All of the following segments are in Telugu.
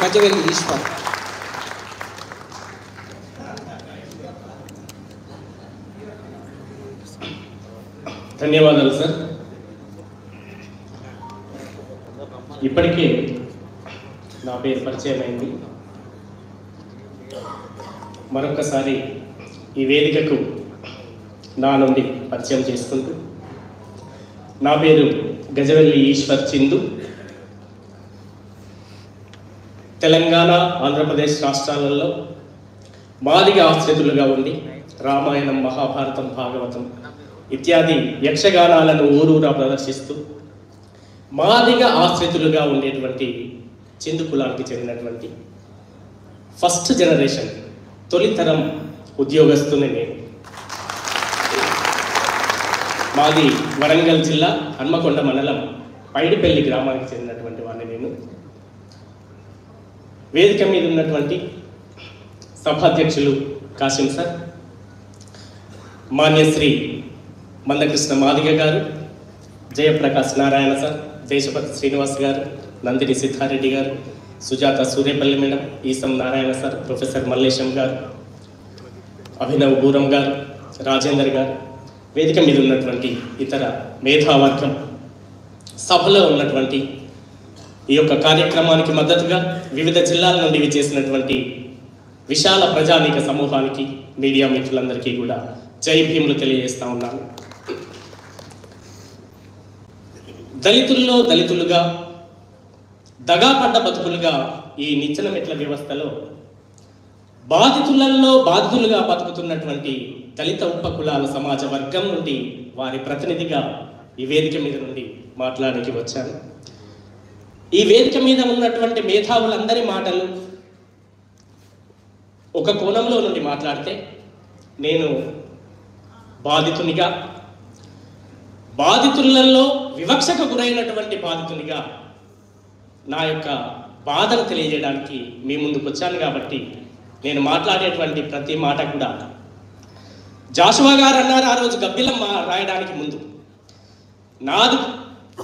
గజవెల్లి ఈశ్వర్. ధన్యవాదాలు సార్. ఇప్పటికే నా పేరు పరిచయం అయింది. మరొకసారి ఈ వేదికకు నా నుండి పరిచయం చేసుకుంటూ, నా పేరు గజవెల్లి ఈశ్వర్ చిందు. తెలంగాణ, ఆంధ్రప్రదేశ్ రాష్ట్రాలలో మాదిగ ఆశ్రితులుగా ఉండి రామాయణం, మహాభారతం, భాగవతం ఇత్యాది యక్షగానాలను ఊరూరా ప్రదర్శిస్తూ మాదిగ ఆశ్రితులుగా ఉండేటువంటి చిందు కులానికి చెందినటువంటి ఫస్ట్ జనరేషన్, తొలితరం ఉద్యోగస్తుని నేను. మాది వరంగల్ జిల్లా హన్మకొండ మండలం పైడిపల్లి గ్రామానికి చెందినటువంటి వాడిని నేను. వేదిక మీద ఉన్నటువంటి సభాధ్యక్షులు కాసిం సార్, మాన్యశ్రీ మందకృష్ణ మాదిగ గారు, జయప్రకాష్ నారాయణ సార్, దేశపతి శ్రీనివాస్ గారు, నందిని సిద్ధారెడ్డి గారు, Sujatha Suryapalli madam, Eesam Narayana sir, professor Mallesham గారు, అభినవ్ బూరం గారు, రాజేందర్ గారు, వేదిక మీద ఉన్నటువంటి ఇతర మేధావర్గం, సభలో ఉన్నటువంటి ఈ యొక్క కార్యక్రమానికి మద్దతుగా వివిధ జిల్లాల నుండి విచ్చేసినటువంటి విశాల ప్రజానీక సమూహానికి, మీడియా మిత్రులందరికీ కూడా జై భీములు తెలియజేస్తా ఉన్నాను. దళితుల్లో దళితులుగా, దగాపడ్డ బతుకులుగా ఈ నిచ్చెన మెట్ల వ్యవస్థలో బాధితులలో బాధితులుగా బతుకుతున్నటువంటి దళిత ఉపకులాల సమాజ వర్గం నుండి వారి ప్రతినిధిగా ఈ వేదిక మీద నుండి మాట్లాడడానికి వచ్చాను. ఈ వేదిక మీద ఉన్నటువంటి మేధావులందరి మాటలు ఒక కోణంలో నుండి మాట్లాడితే, నేను బాధితునిగా, బాధితులలో వివక్షకు గురైనటువంటి బాధితునిగా నా యొక్క బాధను తెలియజేయడానికి మీ ముందుకు వచ్చాను. కాబట్టి నేను మాట్లాడేటువంటి ప్రతి మాట కూడా, జాషువా గారు అన్నారు ఆ రోజు గబ్బిలం రాయడానికి ముందు, నాది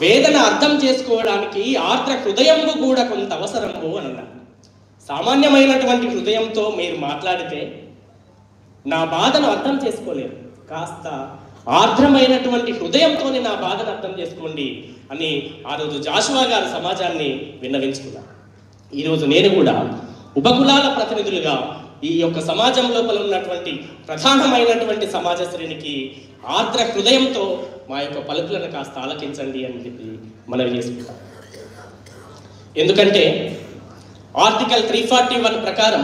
వేదన అర్థం చేసుకోవడానికి ఆర్ద్ర హృదయంబు కూడా కొంత అవసరము అని అన్నారు. సామాన్యమైనటువంటి హృదయంతో మీరు మాట్లాడితే నా బాధను అర్థం చేసుకోలేరు, కాస్త ఆర్ద్రమైనటువంటి హృదయంతోనే నా బాధను అర్థం చేసుకోండి అని ఆ రోజు జాషువా గారు సమాజాన్ని విన్నవించుకున్నారు. ఈరోజు నేను కూడా ఉపకులాల ప్రతినిధులుగా ఈ యొక్క సమాజం లోపల ఉన్నటువంటి ప్రధానమైనటువంటి సమాజ శ్రేణికి ఆర్ద్ర హృదయంతో మా యొక్క పలుకులను కాస్త ఆలకించండి అని చెప్పి మనవి చేసుకుంటాం. ఎందుకంటే ఆర్టికల్ 341 ప్రకారం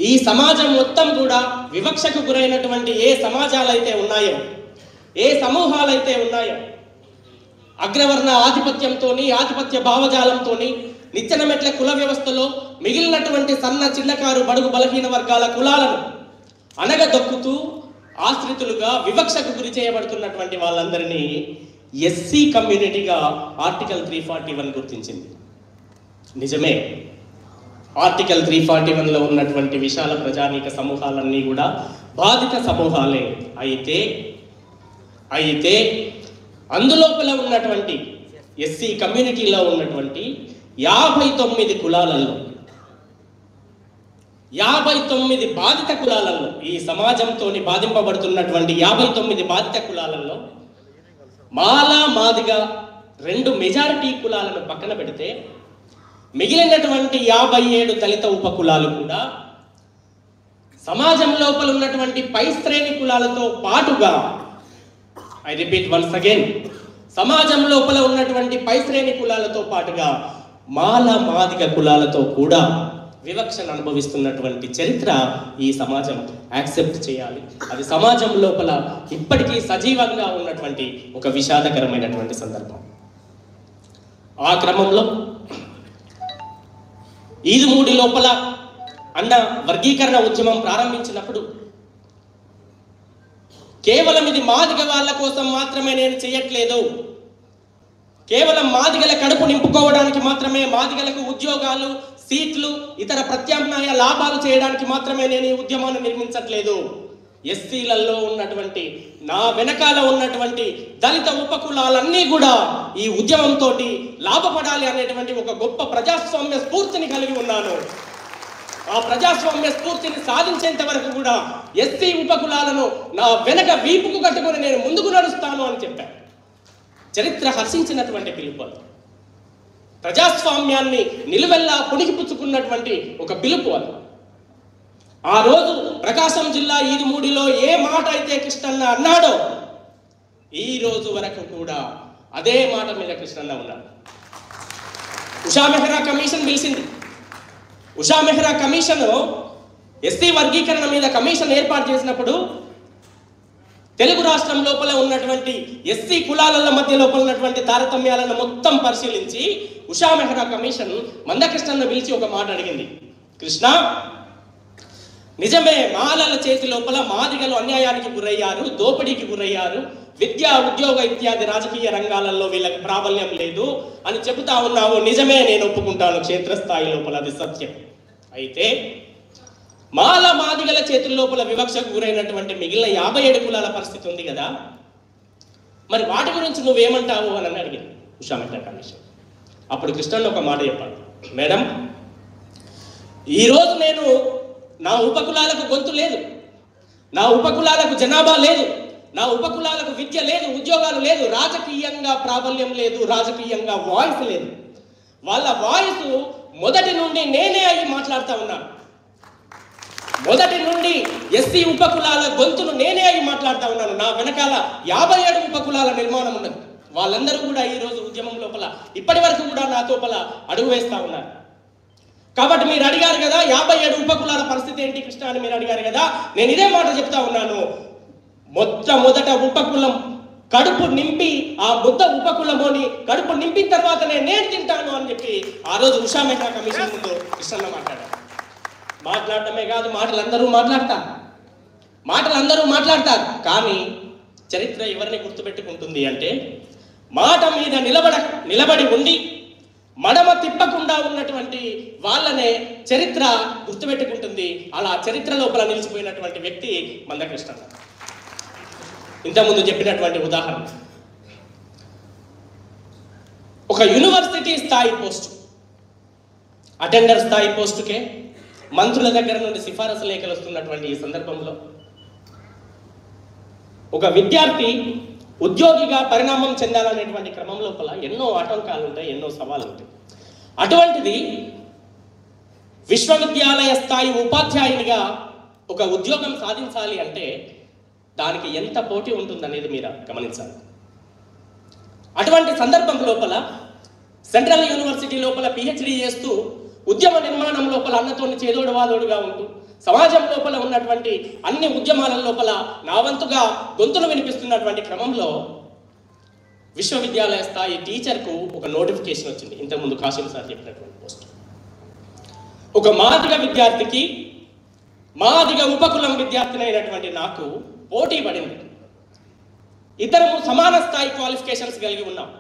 ఈ సమాజం మొత్తం కూడా వివక్షకు గురైనటువంటి ఏ సమాజాలైతే ఉన్నాయో, ఏ సమూహాలైతే ఉన్నాయో, అగ్రవర్ణ ఆధిపత్యంతో, ఆధిపత్య భావజాలంతో నిచ్చెన మెట్ల కుల వ్యవస్థలో మిగిలినటువంటి సన్న చిన్నకారు బడుగు బలహీన వర్గాల కులాలను అనగదొక్కుతూ ఆశ్రితులుగా వివక్షకు గురి చేయబడుతున్నటువంటి వాళ్ళందరినీ ఎస్సీ కమ్యూనిటీగా ఆర్టికల్ 341 గుర్తించింది. నిజమే, ఆర్టికల్ 341లో ఉన్నటువంటి విశాల ప్రజానీక సమూహాలన్నీ కూడా బాధిత సమూహాలే. అయితే అందులోపల ఉన్నటువంటి ఎస్సీ కమ్యూనిటీలో ఉన్నటువంటి 59 కులాలలో, 59 బాధిత కులాలలో, ఈ సమాజంతో బాధింపబడుతున్నటువంటి 59 బాధిత కులాలలో మాలా, మాదిగ 2 మెజారిటీ కులాలను పక్కన పెడితే మిగిలినటువంటి 57 దళిత ఉపకులాలు కూడా సమాజం లోపల ఉన్నటువంటి పై శ్రేణి కులాలతో పాటుగా, ఐ రిపీట్ వన్స్ అగైన్, సమాజం లోపల ఉన్నటువంటి పై శ్రేణి కులాలతో పాటుగా మాల, మాదిగ కులాలతో కూడా వివక్షను అనుభవిస్తున్నటువంటి చరిత్ర ఈ సమాజం యాక్సెప్ట్ చేయాలి. అది సమాజం లోపల ఇప్పటికీ సజీవంగా ఉన్నటువంటి ఒక విషాదకరమైనటువంటి సందర్భం. ఆ క్రమంలో ఈదుమూడి లోపల అన్న వర్గీకరణ ఉద్యమం ప్రారంభించినప్పుడు కేవలం ఇది మాదిగ వాళ్ళ కోసం మాత్రమే నేను చేయట్లేదు, కేవలం మాదిగల కడుపు నింపుకోవడానికి మాత్రమే, మాదిగలకు ఉద్యోగాలు, సీట్లు, ఇతర ప్రత్యామ్నాయ లాభాలు చేయడానికి మాత్రమే నేను ఈ ఉద్యమాన్ని నిర్మించట్లేదు. ఎస్సీలలో ఉన్నటువంటి నా వెనకాల ఉన్నటువంటి దళిత ఉపకులాలన్నీ కూడా ఈ ఉద్యమంతో లాభపడాలి అనేటువంటి ఒక గొప్ప ప్రజాస్వామ్య స్ఫూర్తిని కలిగి ఉన్నాను. ఆ ప్రజాస్వామ్య స్ఫూర్తిని సాధించేంత వరకు కూడా ఎస్సీ ఉపకులాలను నా వెనక వీపుకు కట్టుకొని నేను ముందుకు నడుస్తాను అని చెప్పాను. చరిత్ర హర్షించినటువంటి పిలుపు, ప్రజాస్వామ్యాన్ని నిలువెల్లా పుణికిపుచ్చుకున్నటువంటి ఒక పిలుపు అది. ఆ రోజు ప్రకాశం జిల్లా ఈదుమూడిలో ఏ మాట అయితే కృష్ణన్న అన్నాడో ఈ రోజు వరకు కూడా అదే మాట మీద కృష్ణన్న ఉన్నాడు. ఉషా మెహ్రా కమిషన్ పిలిచింది. ఉషా మెహ్రా కమిషన్ ఎస్సీ వర్గీకరణ మీద కమిషన్ ఏర్పాటు చేసినప్పుడు తెలుగు రాష్ట్రం లోపల ఉన్నటువంటి ఎస్సీ కులాల మధ్య లోపల ఉన్నటువంటి తారతమ్యాలను మొత్తం పరిశీలించి ఉషా మెహ్రా కమిషన్ మందకృష్ణన్న పిలిచి ఒక మాట అడిగింది. కృష్ణ, నిజమే, మాలల చేతి లోపల మాదిగలు అన్యాయానికి గురయ్యారు, దోపిడీకి గురయ్యారు, విద్యా ఉద్యోగ ఇత్యాది రాజకీయ రంగాలలో వీళ్ళకి ప్రాబల్యం లేదు అని చెబుతా ఉన్నావు. నిజమే, నేను ఒప్పుకుంటాను, క్షేత్రస్థాయి లోపల అది సత్యం. అయితే మాల మాదిగల చేతుల లోపల వివక్షకు గురైనటువంటి మిగిలిన 57 కులాల పరిస్థితి ఉంది కదా, మరి వాటి గురించి నువ్వేమంటావు అని అడిగింది ఉషా మెహ్రా కమిషన్. అప్పుడు కృష్ణన్ ఒక మాట చెప్పాడు. మేడం, ఈరోజు నేను నా ఉపకులాలకు గొంతు లేదు, నా ఉపకులాలకు జనాభా లేదు, నా ఉపకులాలకు విద్య లేదు, ఉద్యోగాలు లేదు, రాజకీయంగా ప్రాబల్యం లేదు, రాజకీయంగా వాయిస్ లేదు. వాళ్ళ వాయిస్ మొదటి నుండి నేనే అయ్యి మాట్లాడుతూ ఉన్నాను. మొదటి నుండి ఎస్సీ ఉపకులాల గొంతును నేనే అయ్యి మాట్లాడుతూ ఉన్నాను. నా వెనకాల 57 ఉపకులాల నిర్మాణం ఉన్నది. వాళ్ళందరూ కూడా ఈరోజు ఉద్యమం లోపల ఇప్పటి వరకు కూడా నా తోపల అడుగు వేస్తూ ఉన్నారు. కాబట్టి మీరు అడిగారు కదా 57 ఉపకులాల పరిస్థితి ఏంటి కృష్ణ అని మీరు అడిగారు కదా, నేను ఇదే మాట చెప్తా ఉన్నాను. మొదట ఉపకులం కడుపు నింపి ఆ బుద్ధ ఉపకులమోని కడుపు నింపిన తర్వాతనే నేను తింటాను అని చెప్పి ఆ రోజు ఉషా మెహ్రా కమిషన్ ముందు కృష్ణన్న మాట్లాడారు. మాట్లాడటమే కాదు, మాటలందరూ మాట్లాడతారు. కానీ చరిత్ర ఎవరిని గుర్తుపెట్టుకుంటుంది అంటే, మాట మీద నిలబడి ఉండి మడమ తిప్పకుండా ఉన్నటువంటి వాళ్ళనే చరిత్ర గుర్తుపెట్టుకుంటుంది. అలా చరిత్ర లోపల నిలిచిపోయినటువంటి వ్యక్తి మందకృష్ణన్న. ఇంతకుముందు చెప్పినటువంటి ఉదాహరణ, ఒక యూనివర్సిటీ స్థాయి పోస్టు, అటెండర్ స్థాయి పోస్టుకే మంత్రుల దగ్గర నుండి సిఫారసు లేఖలు వస్తున్నటువంటి ఈ సందర్భంలో ఒక విద్యార్థి ఉద్యోగిగా పరిణామం చెందాలనేటువంటి క్రమం లోపల ఎన్నో ఆటంకాలు ఉంటాయి, ఎన్నో సవాళ్ళు ఉంటాయి. అటువంటిది విశ్వవిద్యాలయ స్థాయి ఉపాధ్యాయునిగా ఒక ఉద్యోగం సాధించాలి అంటే దానికి ఎంత పోటీ ఉంటుందనేది మీరు గమనించాలి. అటువంటి సందర్భం లోపల సెంట్రల్ యూనివర్సిటీ లోపల పిహెచ్డి చేస్తూ ఉద్యమ నిర్మాణం లోపల అన్నతోని చేదోడు వాదోడుగా ఉంటూ సమాజం లోపల ఉన్నటువంటి అన్ని ఉద్యమాల లోపల నా వంతుగా గొంతులు వినిపిస్తున్నటువంటి క్రమంలో విశ్వవిద్యాలయ స్థాయి టీచర్కు ఒక నోటిఫికేషన్ వచ్చింది. ఇంతకుముందు కాశీం సార్ చెప్పినటువంటి పోస్ట్. ఒక మాదిగ విద్యార్థికి మాదిగ ఉపకులం విద్యార్థిని అయినటువంటి నాకు పోటీ పడింది. ఇద్దరము సమాన స్థాయి క్వాలిఫికేషన్స్ కలిగి ఉన్నాం,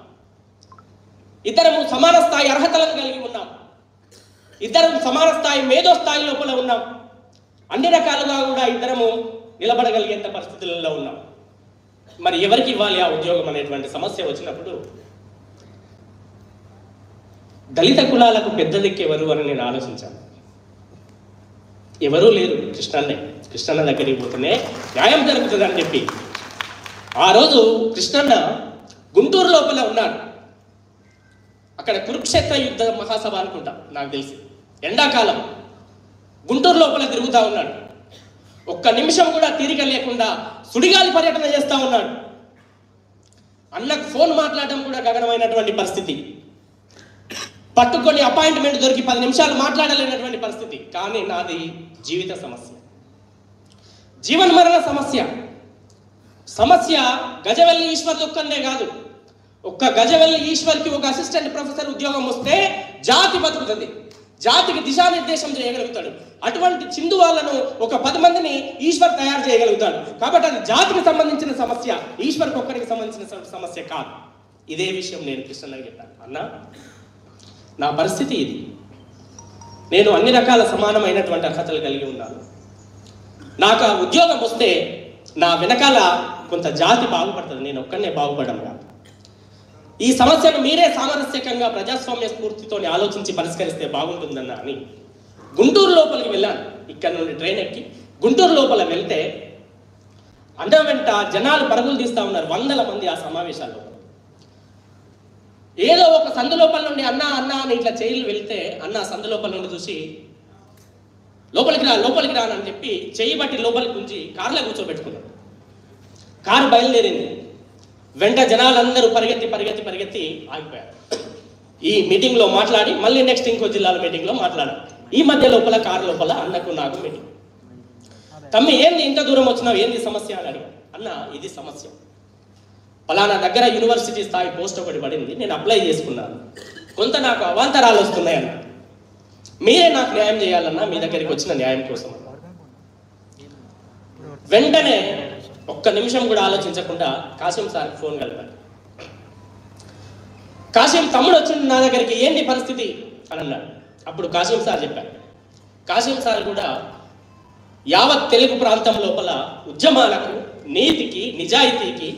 ఇద్దరము సమాన స్థాయి అర్హతలను కలిగి ఉన్నాం, ఇద్దరం సమాన స్థాయి మేధో స్థాయి లోపల ఉన్నాం, అన్ని రకాలుగా కూడా ఇద్దరము నిలబడగలిగేంత పరిస్థితులలో ఉన్నాం. మరి ఎవరికి ఇవ్వాలి ఆ ఉద్యోగం అనేటువంటి సమస్య వచ్చినప్పుడు దళిత కులాలకు పెద్ద దిక్కు ఎవరు అని నేను ఆలోచించాను. ఎవరూ లేరు, కృష్ణన్న దగ్గరికి పోతేనే న్యాయం జరుగుతుందని చెప్పి ఆ రోజు కృష్ణన్న గుంటూరు లోపల ఉన్నాడు. అక్కడ కురుక్షేత్ర యుద్ధ మహాసభ అనుకుంటా నాకు తెలిసి, ఎండాకాలం గుంటూరు లోపల తిరుగుతూ ఉన్నాడు. ఒక్క నిమిషం కూడా తీరిక లేకుండా సుడిగాలి పర్యటన చేస్తూ ఉన్నాడు. అన్నకు ఫోన్ మాట్లాడటం కూడా గగనమైనటువంటి పరిస్థితి, పట్టుకొని అపాయింట్మెంట్ దొరికి 10 నిమిషాలు మాట్లాడలేనటువంటి పరిస్థితి. కానీ నాది జీవిత సమస్య, జీవన్మరణ సమస్య గజవెల్లి ఈశ్వర్ ఒక్కనే కాదు. ఒక్క గజవెల్లి ఈశ్వర్కి ఒక అసిస్టెంట్ ప్రొఫెసర్ ఉద్యోగం వస్తే జాతి బతుకుతుంది, జాతికి దిశానిర్దేశం చేయగలుగుతాడు. అటువంటి చిందు వాళ్ళను ఒక 10 మందిని ఈశ్వర్ తయారు చేయగలుగుతాడు. కాబట్టి అది జాతికి సంబంధించిన సమస్య, ఈశ్వర్కి ఒక్కరికి సంబంధించిన సమస్య కాదు. ఇదే విషయం నేను కృష్ణన్నకి చెప్పాను. అన్నా, నా పరిస్థితి ఇది, నేను అన్ని రకాల సమానమైనటువంటి అర్హతలు కలిగి ఉన్నాను. నాకు ఆ ఉద్యోగం వస్తే నా వెనకాల కొంత జాతి బాగుపడుతుంది, నేను ఒక్కనే బాగుపడను కాదు. ఈ సమస్యను మీరే సామరస్యకంగా ప్రజాస్వామ్య స్ఫూర్తితో ఆలోచించి పరిష్కరిస్తే బాగుంటుందన్న అని గుంటూరు లోపలికి వెళ్ళాను. ఇక్కడ నుండి ట్రైన్ ఎక్కి గుంటూరు లోపల వెళ్తే అండ వెంట జనాలు పరుగులు తీస్తూ ఉన్నారు, వందల మంది ఆ సమావేశాల్లో. ఏదో ఒక సందు లోపల నుండి అన్నా అని ఇట్లా చైర్లు వెళ్తే అన్న సందు లోపల నుండి చూసి లోపలికి రానని చెప్పి చెయ్యి బట్టి లోపలికి ఉంచి కారులో కూర్చోబెట్టుకున్నాడు. కారు బయలుదేరింది. వెంట జనాలందరూ పరిగెత్తి ఆగిపోయారు. ఈ మీటింగ్లో మాట్లాడి మళ్ళీ నెక్స్ట్ ఇంకో జిల్లాల మీటింగ్లో మాట్లాడారు. ఈ మధ్య లోపల కారు లోపల అన్నకు నాకు మీటింగ్. తమ్మి ఏంది ఇంత దూరం వచ్చినావు, ఏంది సమస్య అని అడిగాను. అన్న ఇది సమస్య, పలానా దగ్గర యూనివర్సిటీ స్థాయి పోస్ట్ ఒకటి పడింది, నేను అప్లై చేసుకున్నాను, కొంత నాకు అవాంతరాలు వస్తున్నాయి అన్న, మీరే నాకు న్యాయం చేయాలన్నా, మీ దగ్గరికి వచ్చిన న్యాయం కోసం. వెంటనే ఒక్క నిమిషం కూడా ఆలోచించకుండా కాసిం సార్కి ఫోన్ కలిపాను. కాసిం తమ్ముడు వచ్చింది నా దగ్గరికి, ఏంటి పరిస్థితి అని అన్నాడు. అప్పుడు కాసిం సార్ చెప్పారు. కాసిం సార్ కూడా యావత్ తెలుగు ప్రాంతం లోపల ఉద్యమాలకు, నీతికి, నిజాయితీకి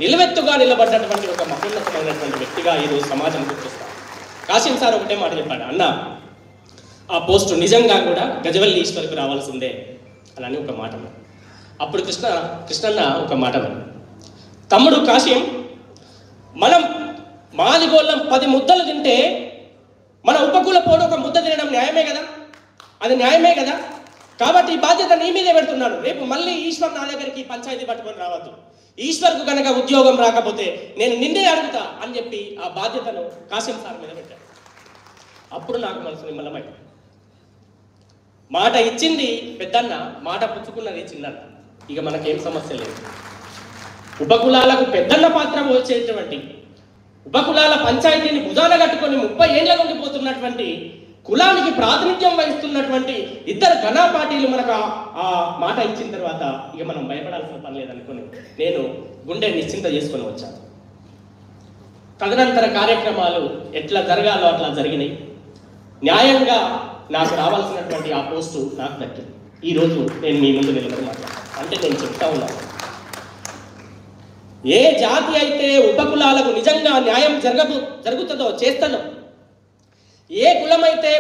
నిలవెత్తుగా నిలబడ్డటువంటి ఒక మహోన్నతమైనటువంటి వ్యక్తిగా ఈరోజు సమాజం గుర్తిస్తారు. కాసిం సార్ ఒకటే మాట చెప్పాడు, అన్న ఆ పోస్టు నిజంగా కూడా గజవల్లి ఈశ్వర్కు రావాల్సిందే అని ఒక మాట. అప్పుడు కృష్ణన్న ఒక మాట, తమ్ముడు కాసిం, మనం మాదిగోళ్ళం 10 ముద్దలు తింటే మన ఉపకుల పోడు ఒక ముద్ద తినడం న్యాయమే కదా, అది న్యాయమే కదా. కాబట్టి ఈ బాధ్యత నీ మీదే పెడుతున్నాను. రేపు మళ్ళీ ఈశ్వర్ నా దగ్గరికి పంచాయతీ పట్టుకొని రావద్దు, ఈశ్వర్కు కనుక ఉద్యోగం రాకపోతే నేను నిన్నే అడుగుతా అని చెప్పి ఆ బాధ్యతను కాసిం సార్ మీద పెట్టాను. అప్పుడు నాకు మనసు నిమ్మలమై, మాట ఇచ్చింది పెద్దన్న, మాట పుచ్చుకున్నది చిన్నన్న, ఇక మనకేం సమస్య లేదు. ఉపకులాలకు పెద్దన్న పాత్ర వచ్చేటువంటి, ఉపకులాల పంచాయతీని భుజాన కట్టుకొని 30 ఏళ్ల నుండి పోతున్నటువంటి, కులానికి ప్రాతినిధ్యం వహిస్తున్నటువంటి ఇద్దరు ఘనా పార్టీలు మనకు ఆ మాట ఇచ్చిన తర్వాత ఇక మనం భయపడాల్సిన పని లేదనుకుని నేను గుండె నిశ్చింత చేసుకొని వచ్చాను. తదనంతర కార్యక్రమాలు ఎట్లా జరగాలో అట్లా జరిగినాయి. న్యాయంగా నాకు రావాల్సినటువంటి ఆ పోస్టు నాకు దక్కింది. ఈరోజు నేను మీ ముందు నిలబడి మాట్లాడాను. అంటే నేను చెప్తా ఉన్నాను, ఏ జాతి అయితే ఉపకులాలకు నిజంగా న్యాయం జరుగుతుందో చేస్తానో, ఏ కులమైతే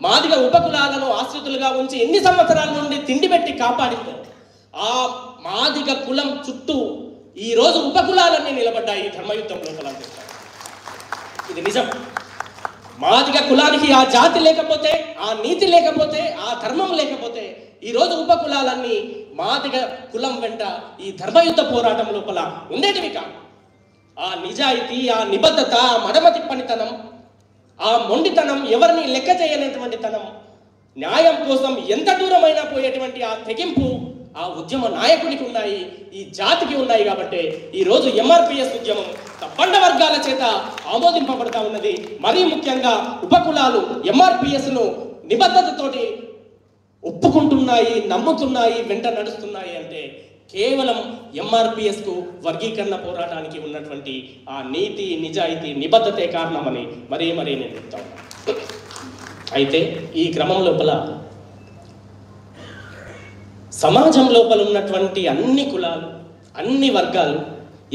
మాదిగ ఉపకులాలను ఆశ్రితులుగా ఉంచి ఎన్ని సంవత్సరాల నుండి తిండి పెట్టి కాపాడిందో, ఆ మాదిగ కులం చుట్టూ ఈ రోజు ఉపకులాలన్నీ నిలబడ్డాయి ఈ ధర్మయుద్ధం లోపల. ఇది నిజం. మాదిగ కులానికి ఆ జాతి లేకపోతే, ఆ నీతి లేకపోతే, ఆ ధర్మం లేకపోతే ఈ రోజు ఉపకులాలన్నీ మాదిగ కులం వెంట ఈ ధర్మయుద్ధ పోరాటం లోపల ఉండేటివి కాదు. ఆ నిజాయితీ, ఆ నిబద్ధత, ఆ మడమతి పనితనం, ఆ మొండితనం, ఎవరిని లెక్క చేయనటువంటి తనం, న్యాయం కోసం ఎంత దూరమైనా పోయేటువంటి ఆ తెగింపు ఆ ఉద్యమ నాయకుడికి ఉన్నాయి, ఈ జాతికి ఉన్నాయి. కాబట్టి ఈరోజు ఎంఆర్పిఎస్ ఉద్యమం తప్పండ వర్గాల చేత ఆమోదింపబడతా ఉన్నది. మరీ ముఖ్యంగా ఉపకులాలు ఎంఆర్పిఎస్ను నిబద్ధతతోటి ఒప్పుకుంటున్నాయి, నమ్ముతున్నాయి, వెంట నడుస్తున్నాయి. అంటే కేవలం ఎంఆర్పిఎస్కు వర్గీకరణ పోరాటానికి ఉన్నటువంటి ఆ నీతి, నిజాయితీ, నిబద్ధతే కారణమని మరీ నేను చెప్తా ఉన్నాను. అయితే ఈ క్రమం లోపల సమాజం లోపల ఉన్నటువంటి అన్ని కులాలు, అన్ని వర్గాలు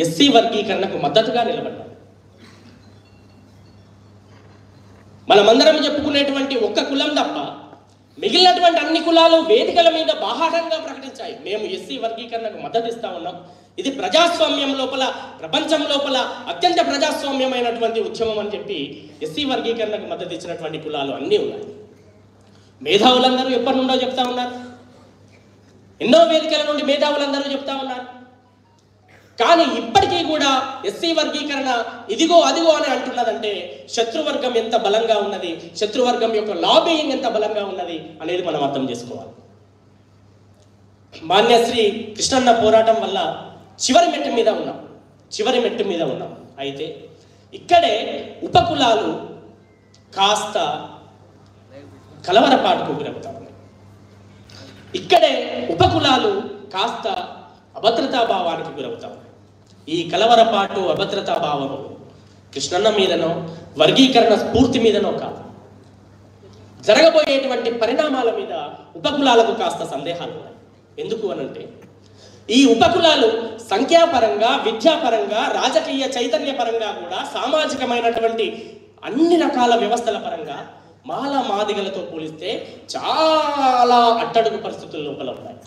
ఎస్సీ వర్గీకరణకు మద్దతుగా నిలబడ్డారు. మనమందరం చెప్పుకునేటువంటి ఒక్క కులం తప్ప మిగిలినటువంటి అన్ని కులాలు వేదికల మీద బాహాటంగా ప్రకటించాయి, మేము ఎస్సీ వర్గీకరణకు మద్దతు ఇస్తా ఉన్నాం. ఇది ప్రజాస్వామ్యం లోపల, ప్రపంచం లోపల అత్యంత ప్రజాస్వామ్యమైనటువంటి ఉద్యమం అని చెప్పి ఎస్సీ వర్గీకరణకు మద్దతు ఇచ్చినటువంటి కులాలు అన్నీ ఉన్నాయి. మేధావులందరూ ఎప్పటి నుండో చెప్తా ఉన్నారు, ఎన్నో వేదికల నుండి మేధావులందరూ చెప్తా ఉన్నారు. కానీ ఇప్పటికీ కూడా ఎస్సీ వర్గీకరణ ఇదిగో అదిగో అని అంటున్నదంటే శత్రువర్గం ఎంత బలంగా ఉన్నది, శత్రువర్గం యొక్క లాబియింగ్ ఎంత బలంగా ఉన్నది అనేది మనం అర్థం చేసుకోవాలి. మాన్యశ్రీ కృష్ణన్న పోరాటం వల్ల చివరి మెట్టు మీద ఉన్నాం. అయితే ఇక్కడే ఉపకులాలు కాస్త కలవరపాటుకు గురవుతా ఉన్నాయి. ఇక్కడే ఉపకులాలు కాస్త అభద్రతా భావానికి గురవుతాం. ఈ కలవరపాటు, అభద్రతా భావము కృష్ణన్న మీదనో, వర్గీకరణ స్ఫూర్తి మీదనో కాదు, జరగబోయేటువంటి పరిణామాల మీద ఉపకులాలకు కాస్త సందేహాలు ఉన్నాయి. ఎందుకు అనంటే ఈ ఉపకులాలు సంఖ్యాపరంగా, విద్యాపరంగా, రాజకీయ చైతన్యపరంగా కూడా, సామాజికమైనటువంటి అన్ని రకాల వ్యవస్థల పరంగా మాల మాదిగలతో పోలిస్తే చాలా అట్టడుగు పరిస్థితుల లోపల ఉన్నాయి.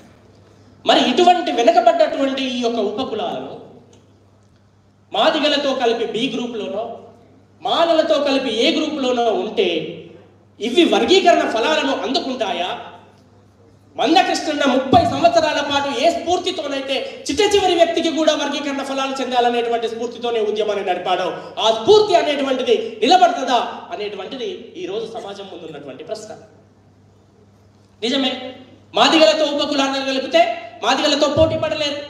మరి ఇటువంటి వెనుకబడ్డటువంటి ఈ యొక్క ఉపకులాలను మాదిగలతో కలిపి బి గ్రూప్లోనో, మాలలతో కలిపి ఏ గ్రూప్లోనో ఉంటే ఇవి వర్గీకరణ ఫలాలను అందుకుంటాయా? మందకృష్ణన్న 30 సంవత్సరాల పాటు ఏ స్ఫూర్తితోనైతే చిట్ట చివరి వ్యక్తికి కూడా వర్గీకరణ ఫలాలు చెందాలనేటువంటి స్ఫూర్తితోనే ఉద్యమాన్ని నడిపాడో, ఆ స్ఫూర్తి అనేటువంటిది నిలబడుతుందా అనేటువంటిది ఈరోజు సమాజం ముందు ఉన్నటువంటి ప్రశ్న. నిజమే, మాదిగలతో ఉపకులాలను కలిపితే మాదిగలతో పోటీ పడలేరు,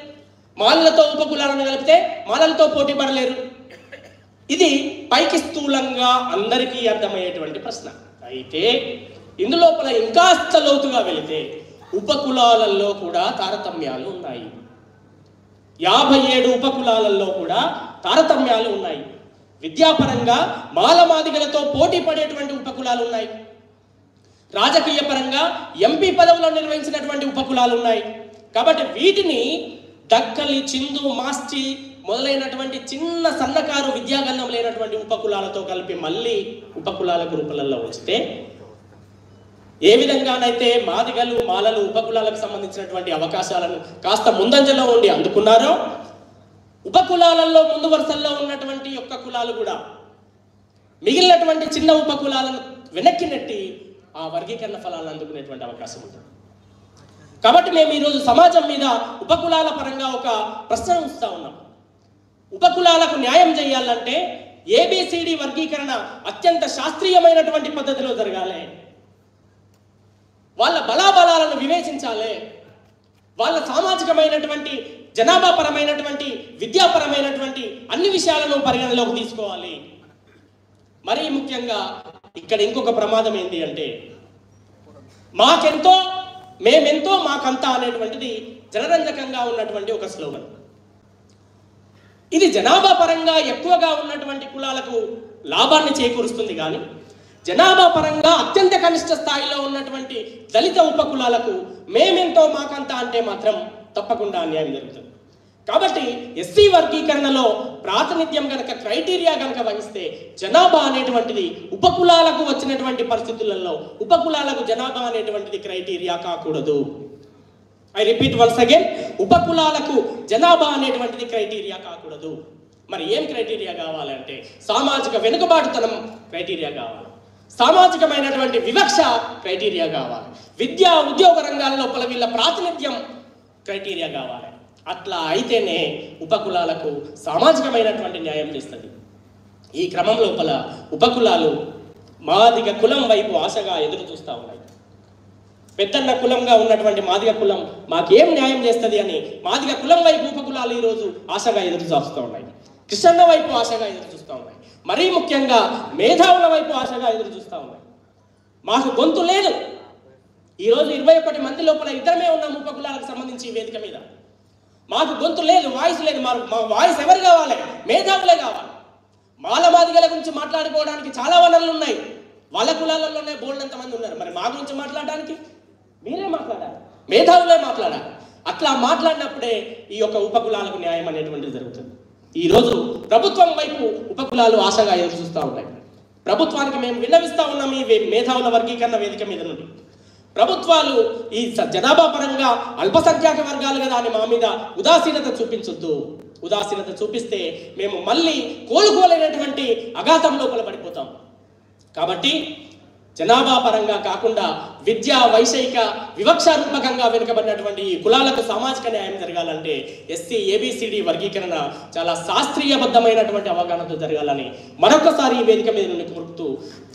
మాలలతో ఉపకులాలను కలిపితే మాలలతో పోటీ పడలేరు. ఇది పైకి స్థూలంగా అందరికీ అర్థమయ్యేటువంటి ప్రశ్న. అయితే ఇందులోపల ఇంకాస్త లోతుగా వెళితే ఉపకులాలలో కూడా తారతమ్యాలు ఉన్నాయి. 57 ఉపకులాలలో కూడా తారతమ్యాలు ఉన్నాయి. విద్యాపరంగా మాల మాదిగలతో పోటీ పడేటువంటి ఉపకులాలు ఉన్నాయి. రాజకీయ పరంగా ఎంపీ పదవులను నిర్వహించినటువంటి ఉపకులాలు ఉన్నాయి. కాబట్టి వీటిని దక్కలి, చిందు, మాస్చి మొదలైనటువంటి చిన్న సన్నకారు విద్యాగంధం లేనటువంటి ఉపకులాలతో కలిపి మళ్ళీ ఉపకులాల గ్రూపులలో ఉంచితే ఏ విధంగానైతే మాదిగలు, మాలలు ఉపకులాలకు సంబంధించినటువంటి అవకాశాలను కాస్త ముందంజలో ఉండి అందుకున్నారో, ఉపకులాలలో ముందు వరుసల్లో ఉన్నటువంటి యొక్క కులాలు కూడా మిగిలినటువంటి చిన్న ఉపకులాలను వెనక్కి నెట్టి ఆ వర్గీకరణ ఫలాలను అందుకునేటువంటి అవకాశం ఉంటుంది. కాబట్టి మేము ఈరోజు సమాజం మీద ఉపకులాల పరంగా ఒక ప్రశ్న ఉంచుతా ఉన్నాం. ఉపకులాలకు న్యాయం చేయాలంటే ఏబిసిడి వర్గీకరణ అత్యంత శాస్త్రీయమైనటువంటి పద్ధతిలో జరగాలి. వాళ్ళ బలాబలాలను వివేచించాలి. వాళ్ళ సామాజికమైనటువంటి, జనాభా పరమైనటువంటి, విద్యాపరమైనటువంటి అన్ని విషయాలను పరిగణలోకి తీసుకోవాలి. మరీ ముఖ్యంగా ఇక్కడ ఇంకొక ప్రమాదం ఏంటి అంటే, మాకెంతో మేమెంతో మాకంతా అనేటువంటిది జనరంజకంగా ఉన్నటువంటి ఒక స్లోగన్. ఇది జనాభా పరంగా ఎక్కువగా ఉన్నటువంటి కులాలకు లాభాన్ని చేకూరుస్తుంది, కానీ జనాభా పరంగా అత్యంత కనిష్ట స్థాయిలో ఉన్నటువంటి దళిత ఉపకులాలకు మేమెంతో మాకంతా అంటే మాత్రం తప్పకుండా అన్యాయం జరుగుతుంది. కాబట్టి ఎస్సీ వర్గీకరణలో ప్రాతినిధ్యం కనుక క్రైటీరియా కనుక వహిస్తే జనాభా అనేటువంటిది ఉపకులాలకు వచ్చినటువంటి పరిస్థితులలో ఉపకులాలకు జనాభా అనేటువంటిది క్రైటీరియా కాకూడదు. ఐ రిపీట్ వన్స్ అగైన్, ఉపకులాలకు జనాభా అనేటువంటిది క్రైటీరియా కాకూడదు. మరి ఏం క్రైటీరియా కావాలంటే సామాజిక వెనుకబాటుతనం క్రైటీరియా కావాలి, సామాజికమైనటువంటి వివక్ష క్రైటీరియా కావాలి, విద్యా ఉద్యోగ రంగాల లోపల వీళ్ళ ప్రాతినిధ్యం క్రైటీరియా కావాలి. అట్లా అయితేనే ఉపకులాలకు సామాజికమైనటువంటి న్యాయం చేస్తుంది. ఈ క్రమం లోపల ఉపకులాలు మాదిగ కులం వైపు ఆశగా ఎదురు చూస్తూ ఉన్నాయి. పెద్దన్న కులంగా ఉన్నటువంటి మాదిగ కులం మాకేం న్యాయం చేస్తుంది అని మాదిగ కులం వైపు ఉపకులాలు ఈరోజు ఆశగా ఎదురు చూస్తూ ఉన్నాయి. కృష్ణన్న వైపు ఆశగా ఎదురు చూస్తూ ఉన్నాయి. మరీ ముఖ్యంగా మేధావుల వైపు ఆశగా ఎదురు చూస్తూ ఉన్నాయి. మాకు గొంతు లేదు. ఈరోజు 21 మంది లోపల ఇద్దరమే ఉన్నాం ఉపకులాలకు సంబంధించి వేదిక మీద. మాకు గొంతు లేదు, వాయిస్ లేదు. మా వాయిస్ ఎవరు కావాలి? మేధావులే కావాలి. మాల మాదిగల గురించి మాట్లాడుకోవడానికి చాలా వనరులు ఉన్నాయి. వాళ్ళ కులాలలోనే బోల్డంత మంది ఉన్నారు. మరి మా గురించి మాట్లాడడానికి మీరే మాట్లాడాలి, మేధావులే మాట్లాడాలి. అట్లా మాట్లాడినప్పుడే ఈ యొక్క ఉపకులాలకు న్యాయం అనేటువంటిది జరుగుతుంది. ఈరోజు ప్రభుత్వం వైపు ఉపకులాలు ఆశగా ఎదురు చూస్తూ ఉన్నాయి. ప్రభుత్వానికి మేము విన్నవిస్తూ ఉన్నాం ఈ మేధావుల వర్గీకరణ వేదిక మీద నుండి. ప్రభుత్వాలు ఈ జనాభా పరంగా అల్పసంఖ్యాక వర్గాలు కదా అని మా మీద ఉదాసీనత చూపించొద్దు. ఉదాసీనత చూపిస్తే మేము మళ్ళీ కోలుకోలేనటువంటి అఘాతం లోపల పడిపోతాం. కాబట్టి జనాభా పరంగా కాకుండా విద్యా వైషయిక వివక్షారూపకంగా వెనుకబడినటువంటి ఈ కులాలకు సామాజిక న్యాయం జరగాలంటే ఎస్సీ ఏబిసిడి వర్గీకరణ చాలా శాస్త్రీయబద్ధమైనటువంటి అవగాహనతో జరగాలని మరొకసారి ఈ వేదిక మీద నుండి కోరుతూ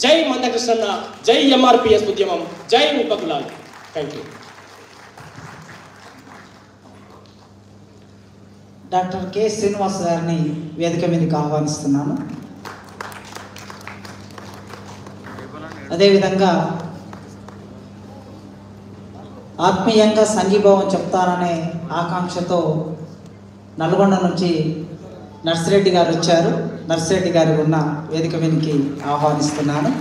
జై మందకృష్ణన్న, జై ఎంఆర్పిఎస్ ఉద్యమం, జై ఉపకులాలు. Thank you. Doctor K Srinivas గారిని వేదిక మీదకి ఆహ్వానిస్తున్నాను. అదేవిధంగా ఆత్మీయంగా సంఘీభావం చెప్తారనే ఆకాంక్షతో నల్గొండ నుంచి నర్సిరెడ్డి గారు వచ్చారు. నర్సిరెడ్డి గారి ఉన్న వేదిక మీదకి ఆహ్వానిస్తున్నాను.